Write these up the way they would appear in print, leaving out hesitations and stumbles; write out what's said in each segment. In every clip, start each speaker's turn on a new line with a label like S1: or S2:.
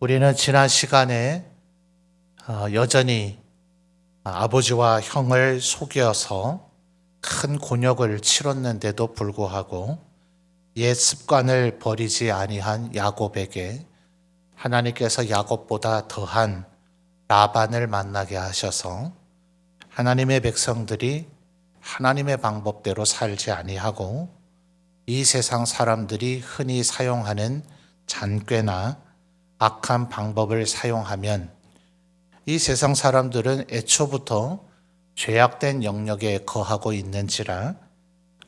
S1: 우리는 지난 시간에 여전히 아버지와 형을 속여서 큰 곤욕을 치렀는데도 불구하고 옛 습관을 버리지 아니한 야곱에게 하나님께서 야곱보다 더한 라반을 만나게 하셔서 하나님의 백성들이 하나님의 방법대로 살지 아니하고 이 세상 사람들이 흔히 사용하는 잔꾀나 악한 방법을 사용하면 이 세상 사람들은 애초부터 죄악된 영역에 거하고 있는지라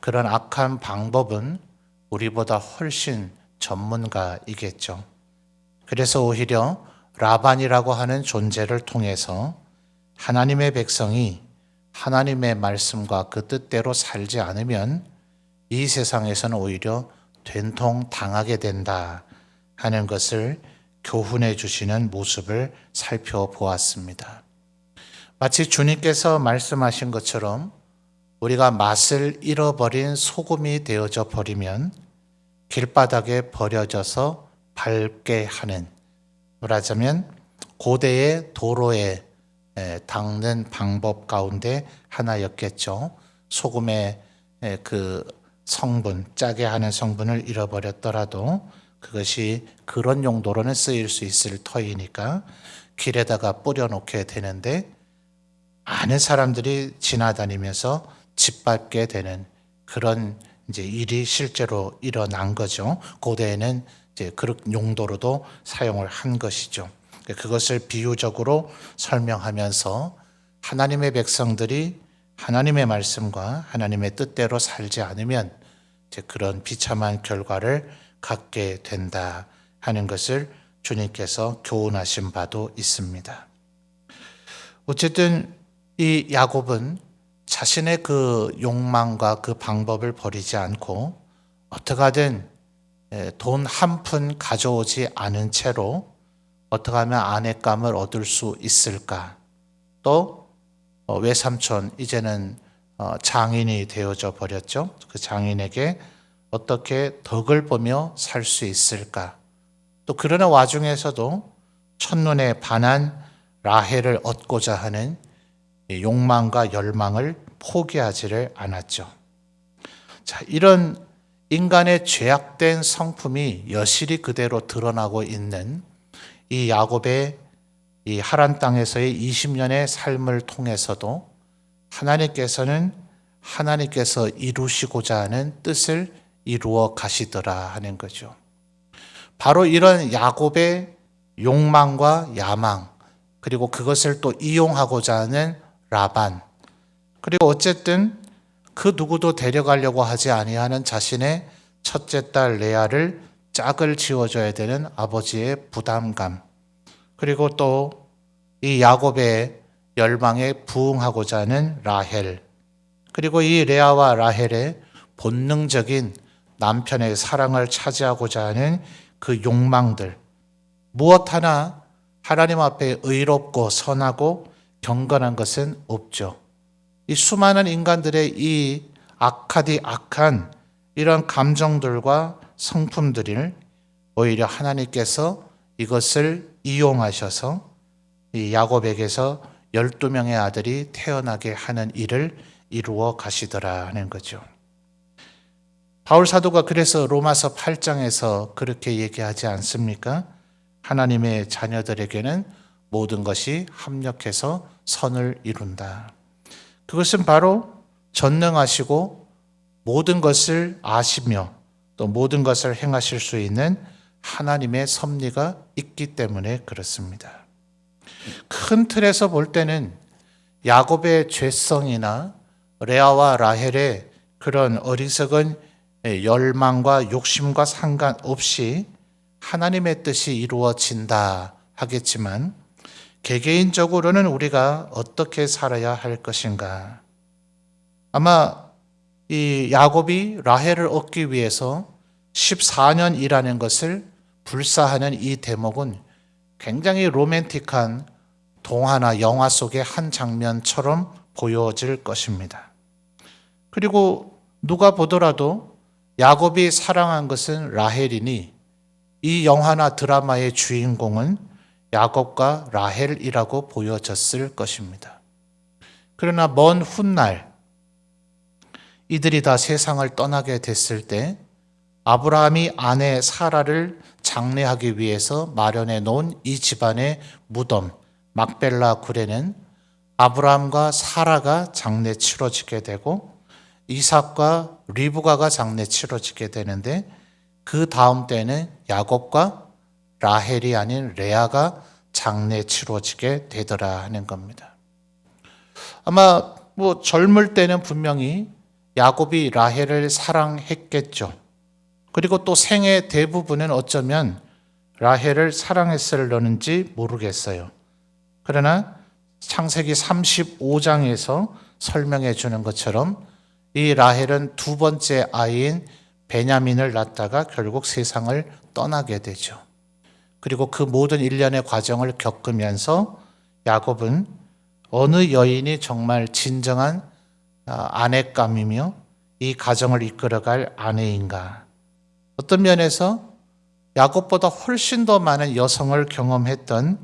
S1: 그런 악한 방법은 우리보다 훨씬 전문가이겠죠. 그래서 오히려 라반이라고 하는 존재를 통해서 하나님의 백성이 하나님의 말씀과 그 뜻대로 살지 않으면 이 세상에서는 오히려 된통 당하게 된다 하는 것을 교훈해 주시는 모습을 살펴보았습니다. 마치 주님께서 말씀하신 것처럼 우리가 맛을 잃어버린 소금이 되어져 버리면 길바닥에 버려져서 밟게 하는, 말하자면 고대의 도로에 닦는 방법 가운데 하나였겠죠. 소금의 그 성분, 짜게 하는 성분을 잃어버렸더라도 그것이 그런 용도로는 쓰일 수 있을 터이니까 길에다가 뿌려놓게 되는데 많은 사람들이 지나다니면서 짓밟게 되는 그런 이제 일이 실제로 일어난 거죠. 고대에는 이제 그런 용도로도 사용을 한 것이죠. 그것을 비유적으로 설명하면서 하나님의 백성들이 하나님의 말씀과 하나님의 뜻대로 살지 않으면 이제 그런 비참한 결과를 갖게 된다 하는 것을 주님께서 교훈하신 바도 있습니다. 어쨌든 이 야곱은 자신의 그 욕망과 그 방법을 버리지 않고 어떻게 하든 돈 한 푼 가져오지 않은 채로 어떻게 하면 아내감을 얻을 수 있을까? 또 외삼촌 이제는 장인이 되어져 버렸죠. 그 장인에게 어떻게 덕을 보며 살 수 있을까? 또 그러는 와중에서도 첫눈에 반한 라헬을 얻고자 하는 욕망과 열망을 포기하지를 않았죠. 자, 이런 인간의 죄악된 성품이 여실히 그대로 드러나고 있는 이 야곱의 이 하란 땅에서의 20년의 삶을 통해서도 하나님께서 이루시고자 하는 뜻을 이루어 가시더라 하는 거죠. 바로 이런 야곱의 욕망과 야망, 그리고 그것을 또 이용하고자 하는 라반, 그리고 어쨌든 그 누구도 데려가려고 하지 아니하는 자신의 첫째 딸 레아를 짝을 지어줘야 되는 아버지의 부담감, 그리고 또 이 야곱의 열망에 부응하고자 하는 라헬, 그리고 이 레아와 라헬의 본능적인 남편의 사랑을 차지하고자 하는 그 욕망들, 무엇 하나 하나님 앞에 의롭고 선하고 경건한 것은 없죠. 이 수많은 인간들의 이 악한 이런 감정들과 성품들을 오히려 하나님께서 이것을 이용하셔서 이 야곱에게서 12명의 아들이 태어나게 하는 일을 이루어 가시더라 하는 거죠. 바울 사도가 그래서 로마서 8장에서 그렇게 얘기하지 않습니까? 하나님의 자녀들에게는 모든 것이 합력해서 선을 이룬다. 그것은 바로 전능하시고 모든 것을 아시며 또 모든 것을 행하실 수 있는 하나님의 섭리가 있기 때문에 그렇습니다. 큰 틀에서 볼 때는 야곱의 죄성이나 레아와 라헬의 그런 어리석은 열망과 욕심과 상관없이 하나님의 뜻이 이루어진다 하겠지만 개개인적으로는 우리가 어떻게 살아야 할 것인가? 아마 이 야곱이 라헬을 얻기 위해서 14년 일하는 것을 불사하는 이 대목은 굉장히 로맨틱한 동화나 영화 속의 한 장면처럼 보여질 것입니다. 그리고 누가 보더라도 야곱이 사랑한 것은 라헬이니 이 영화나 드라마의 주인공은 야곱과 라헬이라고 보여졌을 것입니다. 그러나 먼 훗날 이들이 다 세상을 떠나게 됐을 때 아브라함이 아내 사라를 장례하기 위해서 마련해 놓은 이 집안의 무덤 막벨라 굴에는 아브라함과 사라가 장례 치러지게 되고 이삭과 리브가가 장례 치러지게 되는데 그 다음 때는 야곱과 라헬이 아닌 레아가 장례 치러지게 되더라 하는 겁니다. 아마 젊을 때는 분명히 야곱이 라헬을 사랑했겠죠. 그리고 또 생애 대부분은 어쩌면 라헬을 사랑했을는지 모르겠어요. 그러나 창세기 35장에서 설명해 주는 것처럼 이 라헬은 두 번째 아이인 베냐민을 낳다가 결국 세상을 떠나게 되죠. 그리고 그 모든 일련의 과정을 겪으면서 야곱은 어느 여인이 정말 진정한 아내감이며 이 가정을 이끌어갈 아내인가. 어떤 면에서 야곱보다 훨씬 더 많은 여성을 경험했던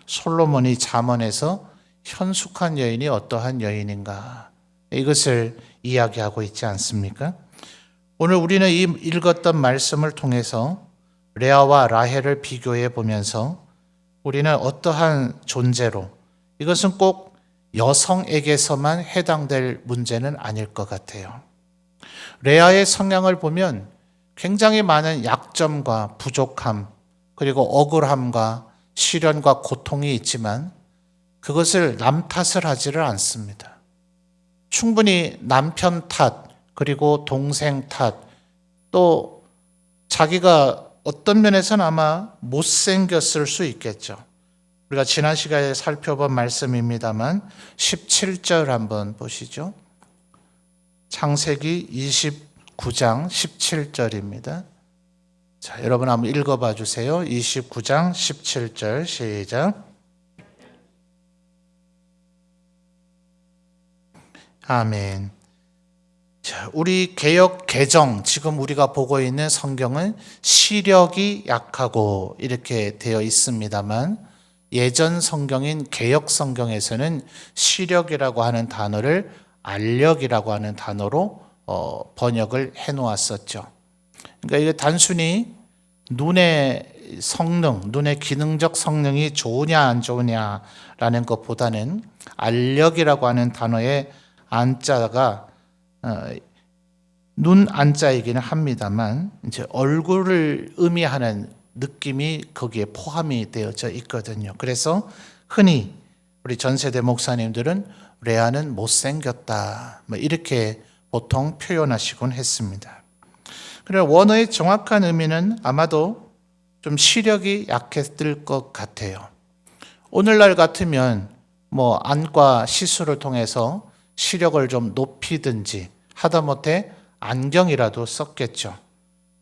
S1: 솔로몬이 잠언에서 현숙한 여인이 어떠한 여인인가. 이것을 이야기하고 있지 않습니까? 오늘 우리는 이 읽었던 말씀을 통해서 레아와 라헬을 비교해 보면서 우리는 어떠한 존재로, 이것은 꼭 여성에게서만 해당될 문제는 아닐 것 같아요. 레아의 성향을 보면 굉장히 많은 약점과 부족함, 그리고 억울함과 시련과 고통이 있지만 그것을 남 탓을 하지를 않습니다. 충분히 남편 탓, 그리고 동생 탓, 또 자기가 어떤 면에서는 아마 못생겼을 수 있겠죠. 우리가 지난 시간에 살펴본 말씀입니다만 17절 한번 보시죠. 창세기 29장 17절입니다. 자, 여러분 한번 읽어봐 주세요. 29장 17절 시작. 아멘. 자, 우리 개역 개정, 지금 우리가 보고 있는 성경은 시력이 약하고 이렇게 되어 있습니다만 예전 성경인 개역 성경에서는 시력이라고 하는 단어를 알력이라고 하는 단어로 번역을 해 놓았었죠. 그러니까 이게 단순히 눈의 성능, 눈의 기능적 성능이 좋으냐 안 좋으냐라는 것보다는 알력이라고 하는 단어의 안자가 눈 안자이기는 합니다만 이제 얼굴을 의미하는 느낌이 거기에 포함이 되어져 있거든요. 그래서 흔히 우리 전세대 목사님들은 레아는 못생겼다 이렇게 보통 표현하시곤 했습니다. 그러나 원어의 정확한 의미는 아마도 좀 시력이 약했을 것 같아요. 오늘날 같으면 안과 시술을 통해서 시력을 좀 높이든지 하다못해 안경이라도 썼겠죠.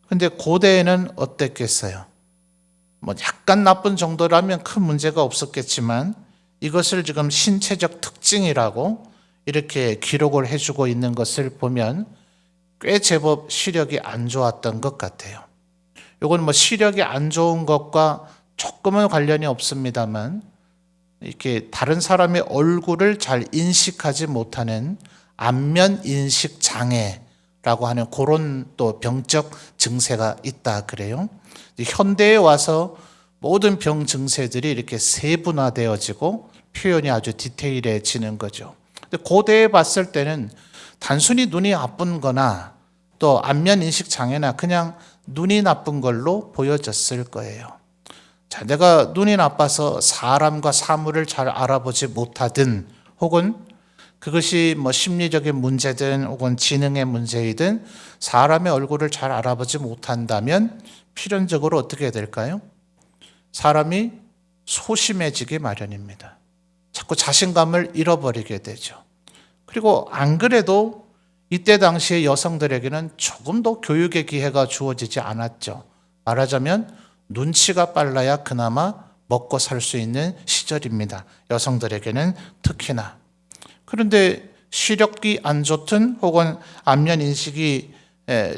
S1: 근데 고대에는 어땠겠어요? 약간 나쁜 정도라면 큰 문제가 없었겠지만 이것을 지금 신체적 특징이라고 이렇게 기록을 해주고 있는 것을 보면 꽤 제법 시력이 안 좋았던 것 같아요. 이건 시력이 안 좋은 것과 조금은 관련이 없습니다만 이렇게 다른 사람의 얼굴을 잘 인식하지 못하는 안면 인식 장애라고 하는 그런 또 병적 증세가 있다 그래요. 현대에 와서 모든 병 증세들이 이렇게 세분화되어지고 표현이 아주 디테일해지는 거죠. 근데 고대에 봤을 때는 단순히 눈이 나쁜 거나 또 안면 인식 장애나 그냥 눈이 나쁜 걸로 보여졌을 거예요. 자, 내가 눈이 나빠서 사람과 사물을 잘 알아보지 못하든 혹은 그것이 심리적인 문제든 혹은 지능의 문제이든 사람의 얼굴을 잘 알아보지 못한다면 필연적으로 어떻게 될까요? 사람이 소심해지기 마련입니다. 자꾸 자신감을 잃어버리게 되죠. 그리고 안 그래도 이때 당시의 여성들에게는 조금 더 교육의 기회가 주어지지 않았죠. 말하자면 눈치가 빨라야 그나마 먹고 살 수 있는 시절입니다. 여성들에게는 특히나. 그런데 시력이 안 좋든 혹은 안면 인식이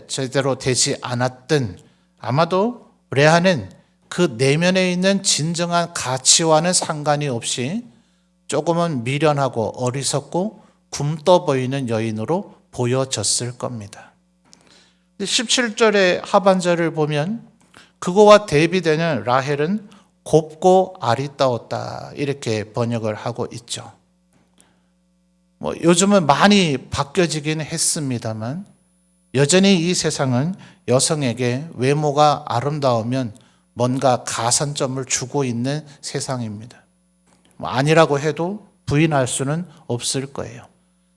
S1: 제대로 되지 않았든 아마도 레아는 그 내면에 있는 진정한 가치와는 상관이 없이 조금은 미련하고 어리석고 굼떠 보이는 여인으로 보여졌을 겁니다. 17절의 하반절을 보면 그거와 대비되는 라헬은 곱고 아리따웠다 이렇게 번역을 하고 있죠. 요즘은 많이 바뀌어지긴 했습니다만 여전히 이 세상은 여성에게 외모가 아름다우면 뭔가 가산점을 주고 있는 세상입니다. 아니라고 해도 부인할 수는 없을 거예요.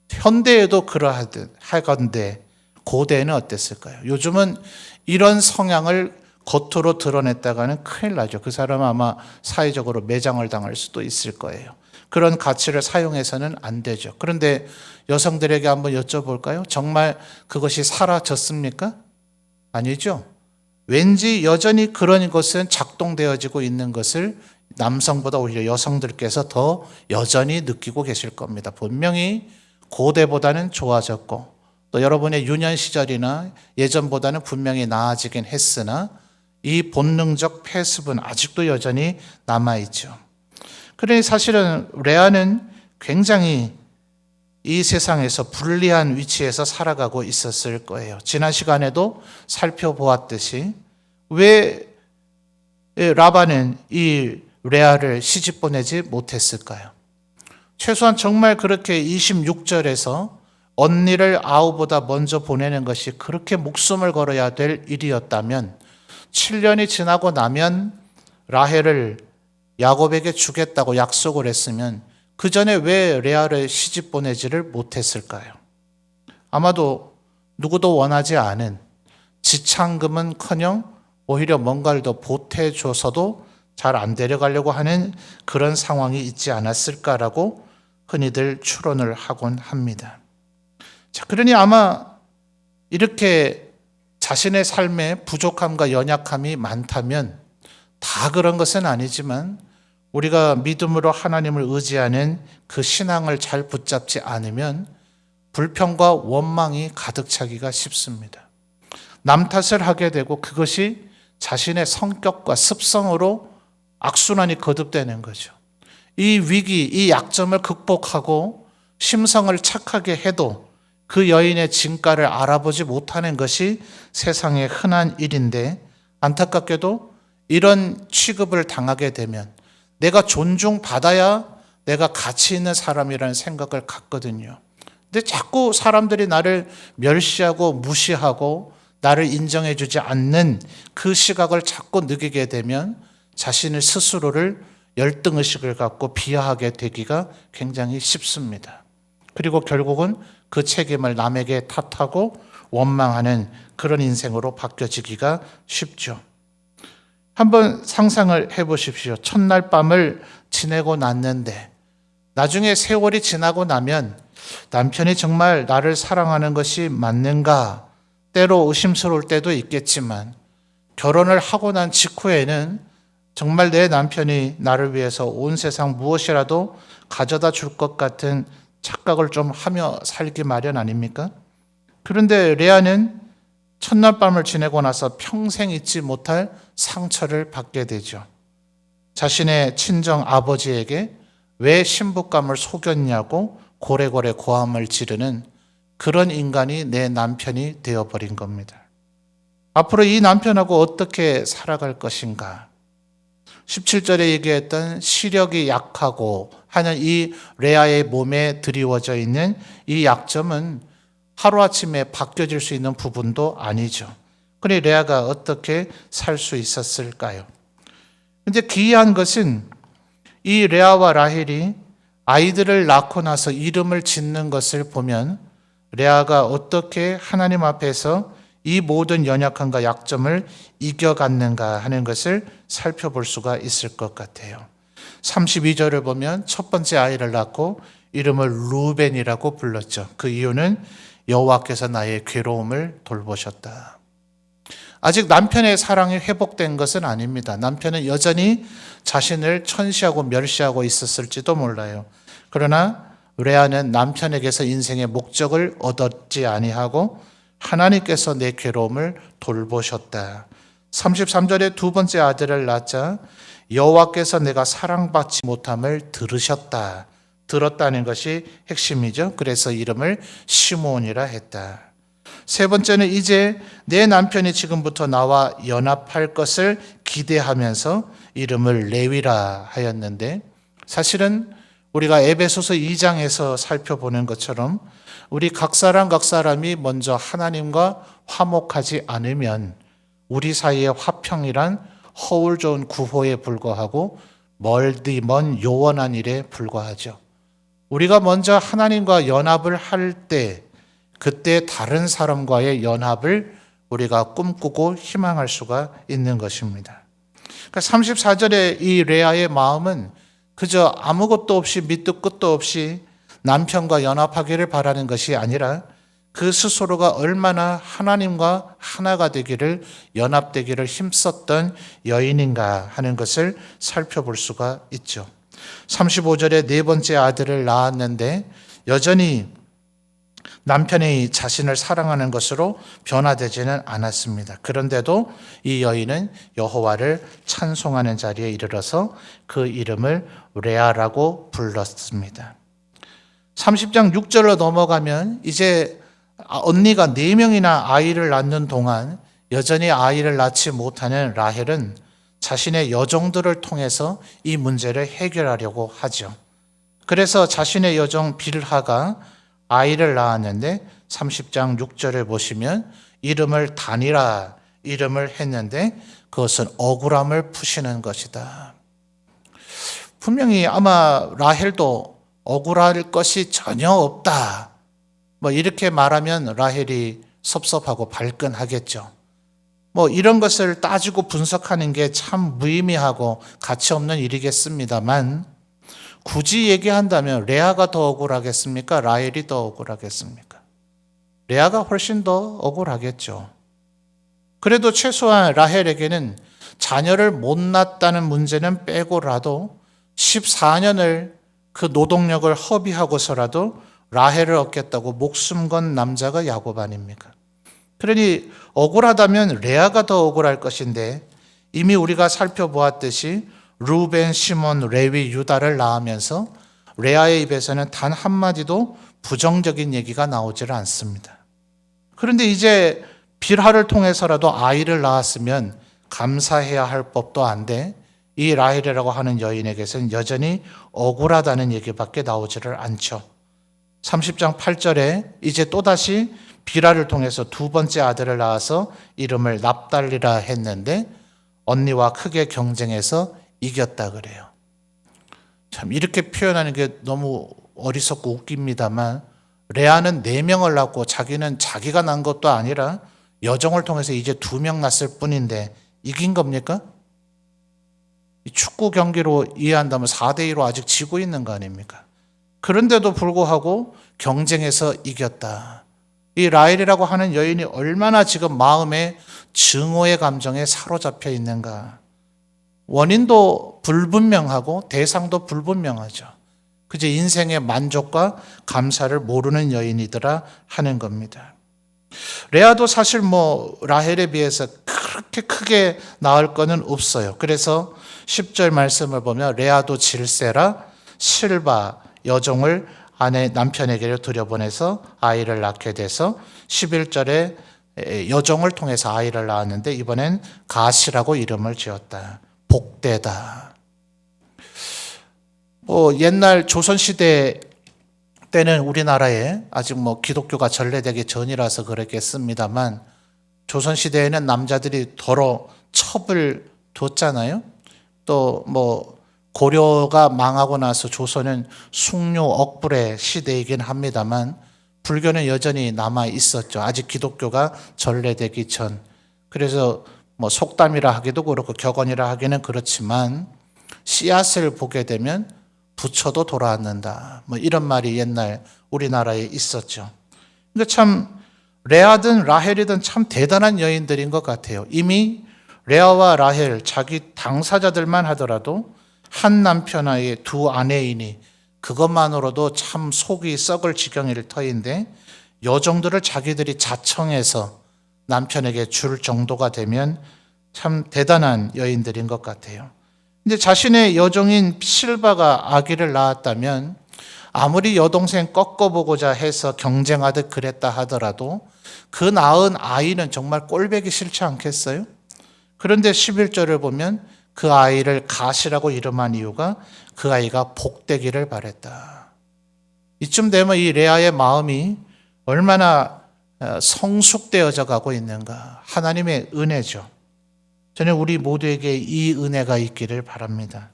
S1: 현대에도 그러하건대 고대에는 어땠을까요? 요즘은 이런 성향을 겉으로 드러냈다가는 큰일 나죠. 그 사람은 아마 사회적으로 매장을 당할 수도 있을 거예요. 그런 가치를 사용해서는 안 되죠. 그런데 여성들에게 한번 여쭤볼까요? 정말 그것이 사라졌습니까? 아니죠. 왠지 여전히 그런 것은 작동되어지고 있는 것을 남성보다 오히려 여성들께서 더 여전히 느끼고 계실 겁니다. 분명히 고대보다는 좋아졌고 또 여러분의 유년 시절이나 예전보다는 분명히 나아지긴 했으나 이 본능적 폐습은 아직도 여전히 남아있죠. 그러니 사실은 레아는 굉장히 이 세상에서 불리한 위치에서 살아가고 있었을 거예요. 지난 시간에도 살펴보았듯이 왜 라반은 이 레아를 시집 보내지 못했을까요? 최소한 정말 그렇게 26절에서 언니를 아우보다 먼저 보내는 것이 그렇게 목숨을 걸어야 될 일이었다면 7년이 지나고 나면 라헬을 야곱에게 주겠다고 약속을 했으면 그 전에 왜 레아를 시집 보내지를 못했을까요? 아마도 누구도 원하지 않은 지창금은커녕 오히려 뭔가를 더 보태줘서도 잘 안 데려가려고 하는 그런 상황이 있지 않았을까라고 흔히들 추론을 하곤 합니다. 자, 그러니 아마 이렇게 자신의 삶에 부족함과 연약함이 많다면 다 그런 것은 아니지만 우리가 믿음으로 하나님을 의지하는 그 신앙을 잘 붙잡지 않으면 불평과 원망이 가득 차기가 쉽습니다. 남 탓을 하게 되고 그것이 자신의 성격과 습성으로 악순환이 거듭되는 거죠. 이 위기, 이 약점을 극복하고 심성을 착하게 해도 그 여인의 진가를 알아보지 못하는 것이 세상의 흔한 일인데 안타깝게도 이런 취급을 당하게 되면 내가 존중받아야 내가 가치 있는 사람이라는 생각을 갖거든요. 근데 자꾸 사람들이 나를 멸시하고 무시하고 나를 인정해주지 않는 그 시각을 자꾸 느끼게 되면 자신의 스스로를 열등의식을 갖고 비하하게 되기가 굉장히 쉽습니다. 그리고 결국은 그 책임을 남에게 탓하고 원망하는 그런 인생으로 바뀌어지기가 쉽죠. 한번 상상을 해보십시오. 첫날 밤을 지내고 났는데 나중에 세월이 지나고 나면 남편이 정말 나를 사랑하는 것이 맞는가? 때로 의심스러울 때도 있겠지만 결혼을 하고 난 직후에는 정말 내 남편이 나를 위해서 온 세상 무엇이라도 가져다 줄 것 같은 착각을 좀 하며 살기 마련 아닙니까? 그런데 레아는 첫날 밤을 지내고 나서 평생 잊지 못할 상처를 받게 되죠. 자신의 친정 아버지에게 왜 신부감을 속였냐고 고래고래 고함을 지르는 그런 인간이 내 남편이 되어버린 겁니다. 앞으로 이 남편하고 어떻게 살아갈 것인가? 17절에 얘기했던 시력이 약하고 하는 이 레아의 몸에 드리워져 있는 이 약점은 하루아침에 바뀌어질 수 있는 부분도 아니죠. 그런데 레아가 어떻게 살 수 있었을까요? 근데 기이한 것은 이 레아와 라헬이 아이들을 낳고 나서 이름을 짓는 것을 보면 레아가 어떻게 하나님 앞에서 이 모든 연약함과 약점을 이겨갔는가 하는 것을 살펴볼 수가 있을 것 같아요. 32절을 보면 첫 번째 아이를 낳고 이름을 루벤이라고 불렀죠. 그 이유는 여호와께서 나의 괴로움을 돌보셨다. 아직 남편의 사랑이 회복된 것은 아닙니다. 남편은 여전히 자신을 천시하고 멸시하고 있었을지도 몰라요. 그러나 레아는 남편에게서 인생의 목적을 얻었지 아니하고 하나님께서 내 괴로움을 돌보셨다. 33절에 두 번째 아들을 낳자 여호와께서 내가 사랑받지 못함을 들으셨다. 들었다는 것이 핵심이죠. 그래서 이름을 시므온이라 했다. 세 번째는 이제 내 남편이 지금부터 나와 연합할 것을 기대하면서 이름을 레위라 하였는데, 사실은 우리가 에베소서 2장에서 살펴보는 것처럼 우리 각 사람이 먼저 하나님과 화목하지 않으면 우리 사이의 화평이란 허울 좋은 구호에 불과하고 멀디 먼 요원한 일에 불과하죠. 우리가 먼저 하나님과 연합을 할 때 그때 다른 사람과의 연합을 우리가 꿈꾸고 희망할 수가 있는 것입니다. 그러니까 34절에 이 레아의 마음은 그저 아무것도 없이 밑도 끝도 없이 남편과 연합하기를 바라는 것이 아니라 그 스스로가 얼마나 하나님과 하나가 되기를, 연합되기를 힘썼던 여인인가 하는 것을 살펴볼 수가 있죠. 35절에 네 번째 아들을 낳았는데 여전히 남편이 자신을 사랑하는 것으로 변화되지는 않았습니다. 그런데도 이 여인은 여호와를 찬송하는 자리에 이르러서 그 이름을 레아라고 불렀습니다. 30장 6절로 넘어가면 이제 언니가 4명이나 아이를 낳는 동안 여전히 아이를 낳지 못하는 라헬은 자신의 여종들을 통해서 이 문제를 해결하려고 하죠. 그래서 자신의 여종 빌하가 아이를 낳았는데 30장 6절을 보시면 이름을 단이라 이름을 했는데 그것은 억울함을 푸시는 것이다. 분명히 아마 라헬도 억울할 것이 전혀 없다, 이렇게 말하면 라헬이 섭섭하고 발끈하겠죠. 이런 것을 따지고 분석하는 게 참 무의미하고 가치 없는 일이겠습니다만, 굳이 얘기한다면 레아가 더 억울하겠습니까? 라헬이 더 억울하겠습니까? 레아가 훨씬 더 억울하겠죠. 그래도 최소한 라헬에게는 자녀를 못 낳았다는 문제는 빼고라도 14년을 그 노동력을 허비하고서라도 라헬을 얻겠다고 목숨 건 남자가 야곱 아닙니까? 그러니 억울하다면 레아가 더 억울할 것인데, 이미 우리가 살펴보았듯이 루벤, 시몬, 레위, 유다를 낳으면서 레아의 입에서는 단 한마디도 부정적인 얘기가 나오지를 않습니다. 그런데 이제 빌하를 통해서라도 아이를 낳았으면 감사해야 할 법도 한데 이 라헬이라고 하는 여인에게서는 여전히 억울하다는 얘기밖에 나오지를 않죠. 30장 8절에 이제 또다시 빌하를 통해서 두 번째 아들을 낳아서 이름을 납달리라 했는데 언니와 크게 경쟁해서 이겼다 그래요. 참 이렇게 표현하는 게 너무 어리석고 웃깁니다만, 레아는 4명을 낳고 자기는 자기가 낳은 것도 아니라 여종을 통해서 이제 2명 낳았을 뿐인데 이긴 겁니까? 축구 경기로 이해한다면 4대2로 아직 지고 있는 거 아닙니까? 그런데도 불구하고 경쟁해서 이겼다. 이 라헬이라고 하는 여인이 얼마나 지금 마음에 증오의 감정에 사로잡혀 있는가. 원인도 불분명하고 대상도 불분명하죠. 그저 인생의 만족과 감사를 모르는 여인이더라 하는 겁니다. 레아도 사실 라헬에 비해서 그렇게 크게 낳을 거는 없어요. 그래서 10절 말씀을 보면 레아도 질세라 실바 여종을 아내 남편에게로 들여보내서 아이를 낳게 돼서 11절에 여종을 통해서 아이를 낳았는데 이번엔 가시라고 이름을 지었다. 복되다. 옛날 조선시대 때는 우리나라에 아직 기독교가 전래되기 전이라서 그랬겠습니다만, 조선시대에는 남자들이 더러 첩을 뒀잖아요. 또 고려가 망하고 나서 조선은 숙류 억불의 시대이긴 합니다만 불교는 여전히 남아 있었죠. 아직 기독교가 전래되기 전. 그래서 속담이라 하기도 그렇고 격언이라 하기는 그렇지만 씨앗을 보게 되면 부처도 돌아앉는다. 이런 말이 옛날 우리나라에 있었죠. 근데 참 레아든 라헬이든 참 대단한 여인들인 것 같아요. 이미 레아와 라헬 자기 당사자들만 하더라도 한 남편의 두 아내이니 그것만으로도 참 속이 썩을 지경일 터인데 여종들을 자기들이 자청해서 남편에게 줄 정도가 되면 참 대단한 여인들인 것 같아요. 이제 자신의 여종인 실바가 아기를 낳았다면 아무리 여동생 꺾어보고자 해서 경쟁하듯 그랬다 하더라도 그 낳은 아이는 정말 꼴보기 싫지 않겠어요? 그런데 11절을 보면 그 아이를 가시라고 이름한 이유가 그 아이가 복되기를 바랬다. 이쯤 되면 이 레아의 마음이 얼마나 성숙되어져 가고 있는가. 하나님의 은혜죠. 저는 우리 모두에게 이 은혜가 있기를 바랍니다.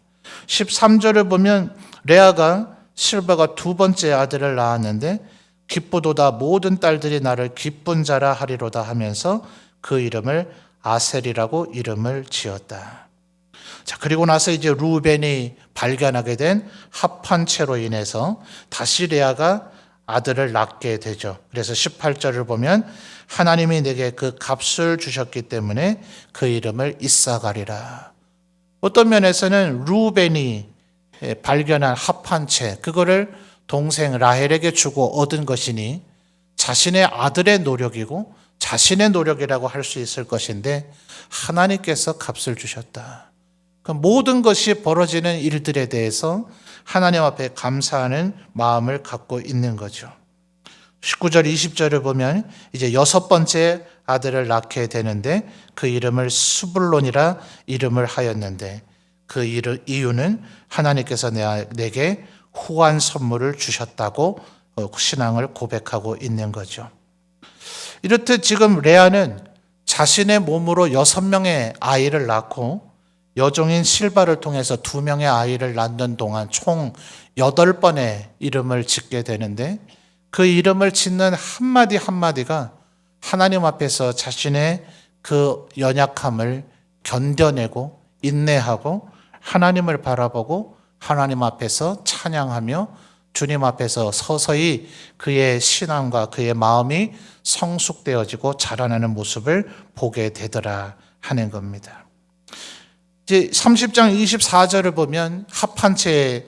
S1: 13절을 보면 레아가 실바가 두 번째 아들을 낳았는데 기쁘도다 모든 딸들이 나를 기쁜 자라 하리로다 하면서 그 이름을 아셀이라고 이름을 지었다. 자, 그리고 나서 이제 루벤이 발견하게 된 합한체로 인해서 다시 레아가 아들을 낳게 되죠. 그래서 18절을 보면 하나님이 내게 그 값을 주셨기 때문에 그 이름을 이사가리라. 어떤 면에서는 루벤이 발견한 합한체, 그거를 동생 라헬에게 주고 얻은 것이니 자신의 아들의 노력이고 자신의 노력이라고 할 수 있을 것인데 하나님께서 값을 주셨다. 그 모든 것이 벌어지는 일들에 대해서 하나님 앞에 감사하는 마음을 갖고 있는 거죠. 19절, 20절을 보면 이제 여섯 번째 아들을 낳게 되는데 그 이름을 스불론이라 이름을 하였는데 그 이유는 하나님께서 내게 후한 선물을 주셨다고 신앙을 고백하고 있는 거죠. 이렇듯 지금 레아는 자신의 몸으로 6명의 아이를 낳고 여종인 실바를 통해서 2명의 아이를 낳는 동안 총 8번의 이름을 짓게 되는데 그 이름을 짓는 한마디 한마디가 하나님 앞에서 자신의 그 연약함을 견뎌내고 인내하고 하나님을 바라보고 하나님 앞에서 찬양하며 주님 앞에서 서서히 그의 신앙과 그의 마음이 성숙되어지고 자라나는 모습을 보게 되더라 하는 겁니다. 이제 30장 24절을 보면 합한체의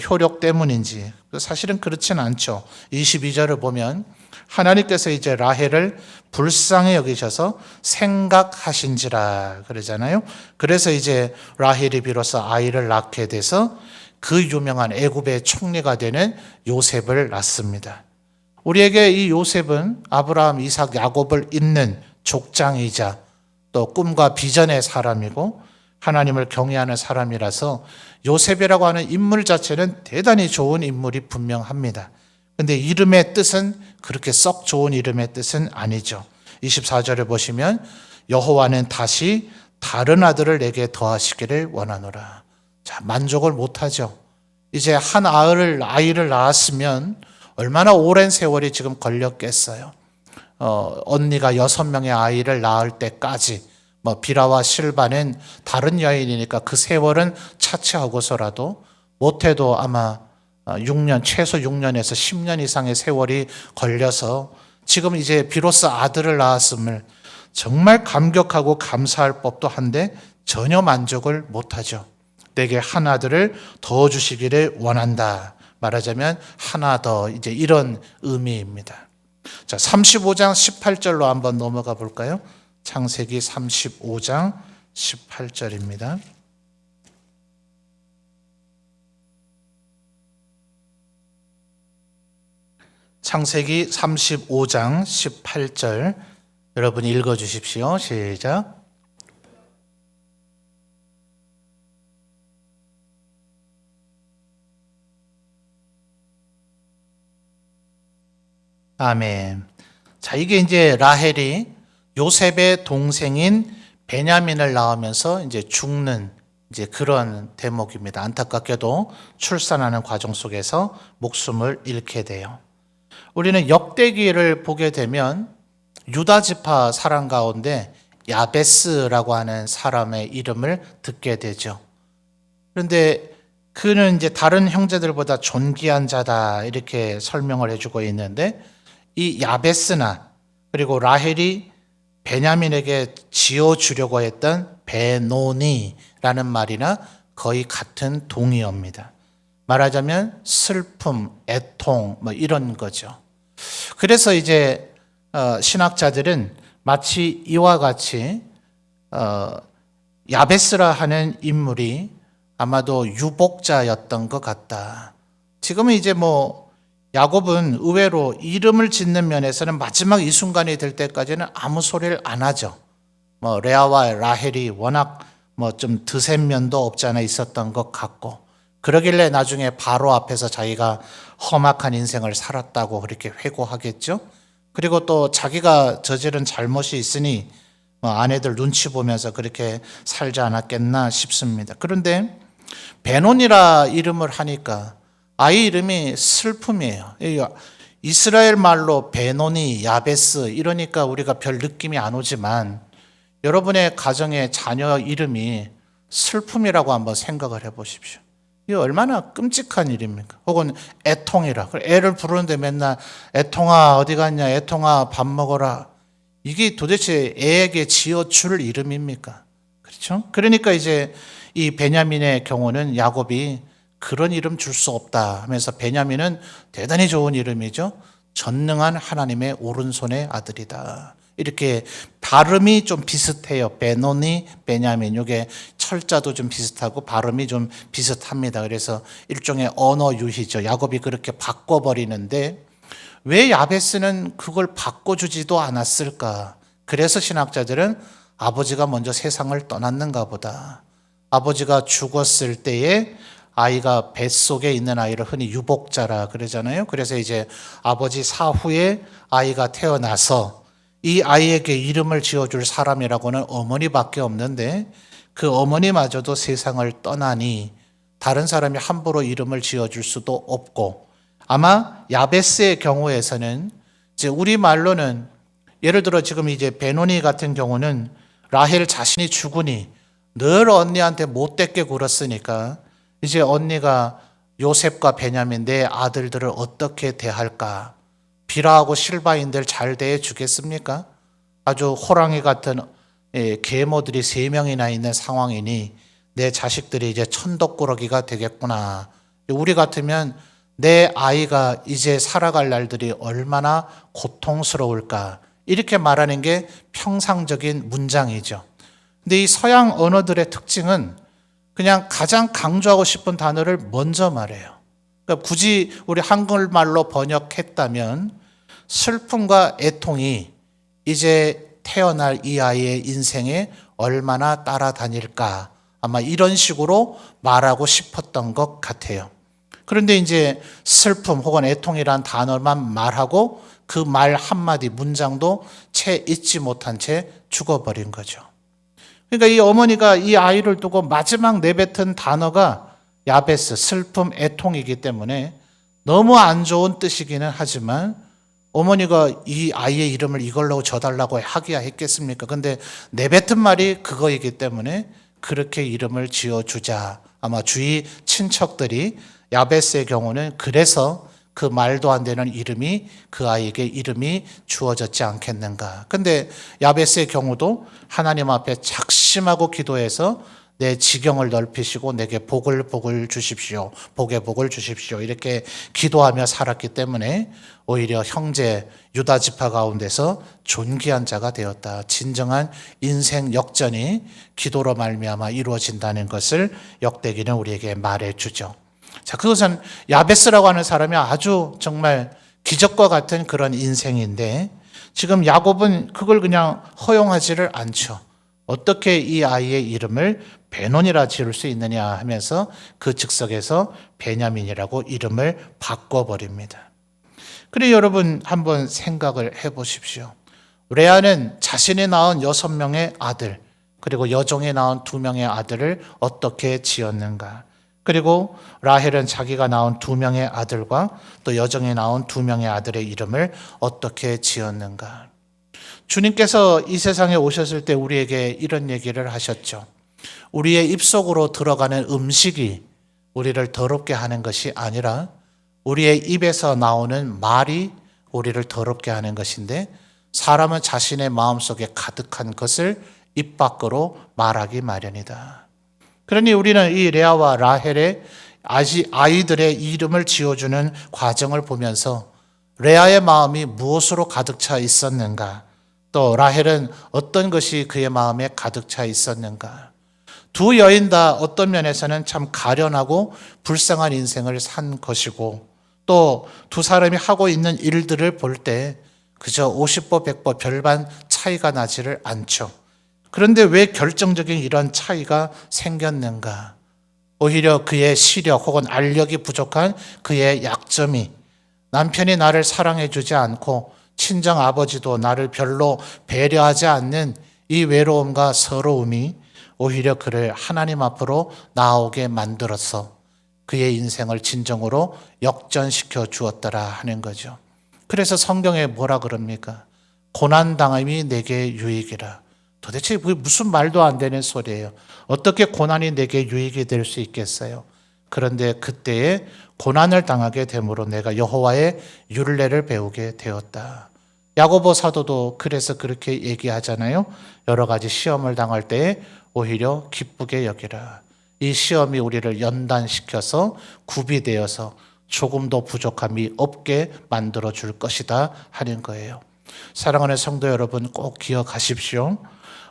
S1: 효력 때문인지 사실은 그렇진 않죠. 22절을 보면 하나님께서 이제 라헬을 불쌍히 여기셔서 생각하신지라 그러잖아요. 그래서 이제 라헬이 비로소 아이를 낳게 돼서 그 유명한 애굽의 총리가 되는 요셉을 낳습니다. 우리에게 이 요셉은 아브라함, 이삭, 야곱을 잇는 족장이자 또 꿈과 비전의 사람이고 하나님을 경외하는 사람이라서 요셉이라고 하는 인물 자체는 대단히 좋은 인물이 분명합니다. 근데 이름의 뜻은 그렇게 썩 좋은 이름의 뜻은 아니죠. 24절을 보시면 여호와는 다시 다른 아들을 내게 더하시기를 원하노라. 자, 만족을 못하죠. 이제 한 아이를 낳았으면 얼마나 오랜 세월이 지금 걸렸겠어요. 언니가 6명의 아이를 낳을 때까지 비라와 실바는 다른 여인이니까 그 세월은 차치하고서라도 못해도 아마 6년, 최소 6년에서 10년 이상의 세월이 걸려서 지금 이제 비로소 아들을 낳았음을 정말 감격하고 감사할 법도 한데 전혀 만족을 못하죠. 내게 한 아들을 더 주시기를 원한다. 말하자면 하나 더, 이제 이런 의미입니다. 자, 35장 18절로 한번 넘어가 볼까요? 창세기 35장 18절입니다. 창세기 35장 18절 여러분 읽어 주십시오. 시작. 아멘. 자, 이게 이제 라헬이 요셉의 동생인 베냐민을 낳으면서 이제 죽는 이제 그런 대목입니다. 안타깝게도 출산하는 과정 속에서 목숨을 잃게 돼요. 우리는 역대기를 보게 되면 유다 지파 사람 가운데 야베스라고 하는 사람의 이름을 듣게 되죠. 그런데 그는 이제 다른 형제들보다 존귀한 자다 이렇게 설명을 해주고 있는데 이 야베스나 그리고 라헬이 베냐민에게 지어주려고 했던 베노니라는 말이나 거의 같은 동의어입니다. 말하자면 슬픔, 애통 이런 거죠. 그래서 이제 신학자들은 마치 이와 같이 야베스라 하는 인물이 아마도 유복자였던 것 같다. 지금은 이제 야곱은 의외로 이름을 짓는 면에서는 마지막 이 순간이 될 때까지는 아무 소리를 안 하죠. 레아와 라헬이 워낙 좀 드센 면도 없지 않아 있었던 것 같고, 그러길래 나중에 바로 앞에서 자기가 험악한 인생을 살았다고 그렇게 회고하겠죠. 그리고 또 자기가 저지른 잘못이 있으니 아내들 눈치 보면서 그렇게 살지 않았겠나 싶습니다. 그런데 베논이라 이름을 하니까 아이 이름이 슬픔이에요. 이스라엘 말로 베논이, 야베스 이러니까 우리가 별 느낌이 안 오지만 여러분의 가정의 자녀 이름이 슬픔이라고 한번 생각을 해보십시오. 이게 얼마나 끔찍한 일입니까? 혹은 애통이라. 애를 부르는데 맨날 애통아 어디 갔냐, 애통아 밥 먹어라. 이게 도대체 애에게 지어줄 이름입니까? 그렇죠? 그러니까 이제 이 베냐민의 경우는 야곱이 그런 이름 줄 수 없다 하면서, 베냐민은 대단히 좋은 이름이죠. 전능한 하나님의 오른손의 아들이다. 이렇게 발음이 좀 비슷해요. 베노니, 베냐민. 이게 철자도 좀 비슷하고 발음이 좀 비슷합니다. 그래서 일종의 언어 유희죠. 야곱이 그렇게 바꿔버리는데 왜 야베스는 그걸 바꿔주지도 않았을까? 그래서 신학자들은 아버지가 먼저 세상을 떠났는가 보다. 아버지가 죽었을 때에 아이가 뱃속에 있는 아이를 흔히 유복자라 그러잖아요. 그래서 이제 아버지 사후에 아이가 태어나서 이 아이에게 이름을 지어줄 사람이라고는 어머니밖에 없는데 그 어머니마저도 세상을 떠나니 다른 사람이 함부로 이름을 지어줄 수도 없고, 아마 야베스의 경우에서는 이제 우리 말로는 예를 들어 지금 이제 베노니 같은 경우는 라헬 자신이 죽으니 늘 언니한테 못되게 굴었으니까 이제 언니가 요셉과 베냐민 내 아들들을 어떻게 대할까? 비라하고 실바인들 잘 대해 주겠습니까? 아주 호랑이 같은 계모들이 3명이나 있는 상황이니 내 자식들이 이제 천덕꾸러기가 되겠구나. 우리 같으면 내 아이가 이제 살아갈 날들이 얼마나 고통스러울까. 이렇게 말하는 게 평상적인 문장이죠. 근데 이 서양 언어들의 특징은 그냥 가장 강조하고 싶은 단어를 먼저 말해요. 그러니까 굳이 우리 한글말로 번역했다면 슬픔과 애통이 이제 태어날 이 아이의 인생에 얼마나 따라다닐까, 아마 이런 식으로 말하고 싶었던 것 같아요. 그런데 이제 슬픔 혹은 애통이란 단어만 말하고 그 말 한마디 문장도 채 잊지 못한 채 죽어버린 거죠. 그러니까 이 어머니가 이 아이를 두고 마지막 내뱉은 단어가 야베스, 슬픔, 애통이기 때문에 너무 안 좋은 뜻이기는 하지만 어머니가 이 아이의 이름을 이걸로 줘달라고 하기야 했겠습니까? 근데 내뱉은 말이 그거이기 때문에 그렇게 이름을 지어주자. 아마 주위 친척들이 야베스의 경우는 그래서 그 말도 안 되는 이름이 그 아이에게 이름이 주어졌지 않겠는가. 근데 야베스의 경우도 하나님 앞에 작심하고 기도해서 내 지경을 넓히시고 내게 복을 주십시오. 복을 주십시오. 이렇게 기도하며 살았기 때문에 오히려 형제 유다 지파 가운데서 존귀한 자가 되었다. 진정한 인생 역전이 기도로 말미암아 이루어진다는 것을 역대기는 우리에게 말해주죠. 자, 그것은 야베스라고 하는 사람이 아주 정말 기적과 같은 그런 인생인데 지금 야곱은 그걸 그냥 허용하지를 않죠. 어떻게 이 아이의 이름을 베논이라 지을 수 있느냐 하면서 그 즉석에서 베냐민이라고 이름을 바꿔버립니다. 그리고 여러분 한번 생각을 해보십시오. 레아는 자신이 낳은 6명의 아들, 그리고 여종이 낳은 2명의 아들을 어떻게 지었는가? 그리고 라헬은 자기가 낳은 2명의 아들과 또 여종이 낳은 2명의 아들의 이름을 어떻게 지었는가? 주님께서 이 세상에 오셨을 때 우리에게 이런 얘기를 하셨죠. 우리의 입속으로 들어가는 음식이 우리를 더럽게 하는 것이 아니라 우리의 입에서 나오는 말이 우리를 더럽게 하는 것인데 사람은 자신의 마음속에 가득한 것을 입 밖으로 말하기 마련이다. 그러니 우리는 이 레아와 라헬의 아이들의 이름을 지어주는 과정을 보면서 레아의 마음이 무엇으로 가득 차 있었는가, 또 라헬은 어떤 것이 그의 마음에 가득 차 있었는가, 두 여인 다 어떤 면에서는 참 가련하고 불쌍한 인생을 산 것이고, 또 두 사람이 하고 있는 일들을 볼 때 그저 50보 100보 별반 차이가 나지를 않죠. 그런데 왜 결정적인 이런 차이가 생겼는가? 오히려 그의 시력 혹은 알력이 부족한 그의 약점이, 남편이 나를 사랑해 주지 않고 친정 아버지도 나를 별로 배려하지 않는 이 외로움과 서러움이 오히려 그를 하나님 앞으로 나오게 만들어서 그의 인생을 진정으로 역전시켜 주었더라 하는 거죠. 그래서 성경에 뭐라 그럽니까? 고난당함이 내게 유익이라. 도대체 그게 무슨 말도 안 되는 소리예요. 어떻게 고난이 내게 유익이 될 수 있겠어요? 그런데 그때에 고난을 당하게 되므로 내가 여호와의 율례를 배우게 되었다. 야고보 사도도 그래서 그렇게 얘기하잖아요. 여러 가지 시험을 당할 때에 오히려 기쁘게 여기라. 이 시험이 우리를 연단시켜서 구비되어서 조금도 부족함이 없게 만들어 줄 것이다 하는 거예요. 사랑하는 성도 여러분, 꼭 기억하십시오.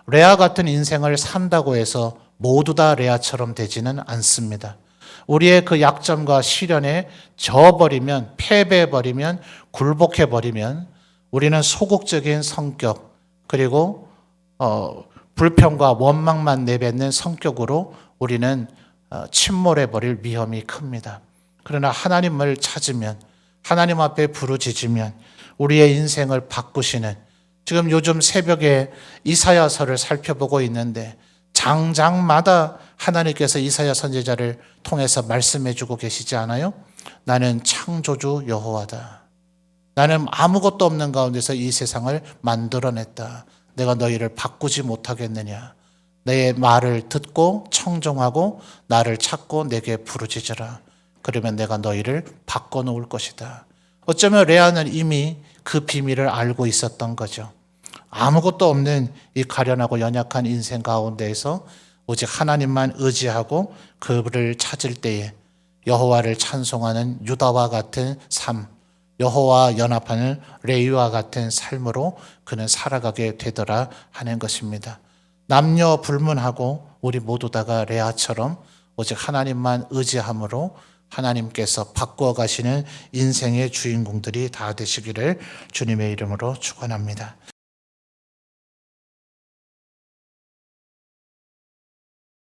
S1: 레아 같은 인생을 산다고 해서 모두 다 레아처럼 되지는 않습니다. 우리의 그 약점과 시련에 져버리면, 패배해버리면, 굴복해버리면 우리는 소극적인 성격, 그리고 불평과 원망만 내뱉는 성격으로 우리는 침몰해버릴 위험이 큽니다. 그러나 하나님을 찾으면, 하나님 앞에 부르짖으면 우리의 인생을 바꾸시는, 지금 요즘 새벽에 이사야서를 살펴보고 있는데 장장마다 하나님께서 이사야 선지자를 통해서 말씀해 주고 계시지 않아요? 나는 창조주 여호와다. 나는 아무것도 없는 가운데서 이 세상을 만들어냈다. 내가 너희를 바꾸지 못하겠느냐. 내 말을 듣고 청종하고 나를 찾고 내게 부르짖으라. 그러면 내가 너희를 바꿔놓을 것이다. 어쩌면 레아는 이미 그 비밀을 알고 있었던 거죠. 아무것도 없는 이 가련하고 연약한 인생 가운데에서 오직 하나님만 의지하고 그를 찾을 때에 여호와를 찬송하는 유다와 같은 삶, 여호와 연합하는 레위와 같은 삶으로 그는 살아가게 되더라 하는 것입니다. 남녀 불문하고 우리 모두 다가 레아처럼 오직 하나님만 의지함으로 하나님께서 바꾸어 가시는 인생의 주인공들이 다 되시기를 주님의 이름으로 축원합니다.